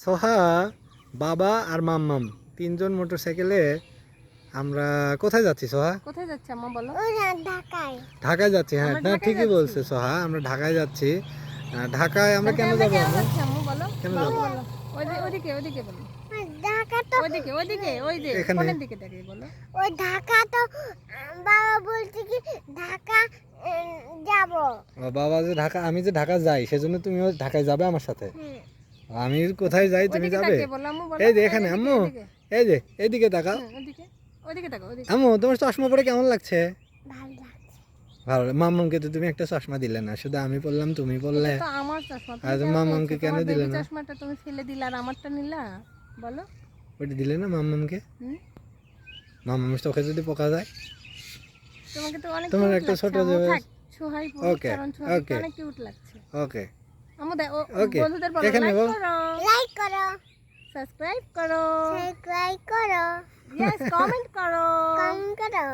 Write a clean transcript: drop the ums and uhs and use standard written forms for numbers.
সোহা, বাবা আর মাম্মাম তিনজন মোটরসাইকেলে আমরা কোথায় যাচ্ছি সোহা? কোথায় যাচ্ছে আম্মা বলো? ঢাকায়। ঢাকায় যাচ্ছি। হ্যাঁ, আমরা না ঢাকায় ঠিকই যাচ্ছি। বলছে সোহা, আমরা ঢাকায় যাচ্ছি। ঢাকায় আমরা কেন যাবো কেন আম্মু? যাচ্ছি আম্মু বলো? কেন বলো যাবো? বলো। ওইদিকে ওইদিকে বলো। ঢাকা তো ওইদিকে ওই যে এখানে। কোনের দিকে দেখে বলো। ওই ঢাকা তো বাবা বলছে কি ঢাকা যাব। বাবা যে ঢাকা, আমি যে ঢাকা যাই সেজন্য তুমিও ঢাকায় যাবে আমার সাথে? হুম। আমি কোথায় যাই তুমি ওইদিকে যাবে? তাকিয়ে বলো আম্মু বলো। এই যে এখানে আম্মু, ওইদিকে। এই যে এইদিকে তাকাও। ওইদিকে ওইদিকে তাকাও ওইদিকে। আম্মু তোমার চশমা পরে কেমন লাগছে? ভালো লাগছে। ভালো। মাম্মামকে তো তুমি একটা চশমা দিলে না, শুধু আমি পরলাম তুমি পরলে। এটা তো আমার চশমা। আর তুমি কেন মাম্মামকে নিয়েছো? কেন তোমার দিলে বেবি না? চশমাটা তুমি ফেলে দিলা আর আমারটা নিলা বলো। ওটা দিলে না মাম্মামকে? হুম? মাম্মামের চোখে যদি পোকা যায়? তোমাকে তো অনেক তোমার কিউট একটা লাগছে ছোট আম্মু। যে- থাক ছোহাই পড়ুক ওকে, কারণ ছোহাকে ওকে। অনেক কিউট লাগছে। ওকে আম্মু ওকে। বন্ধুদের বলো এখানে লাইক বল। করো, লাইক করো, সাবস্ক্রাইব করো, সাবস্ক্রাইব করো, ইয়েস কমেন্ট করো। কমেন্ট করো।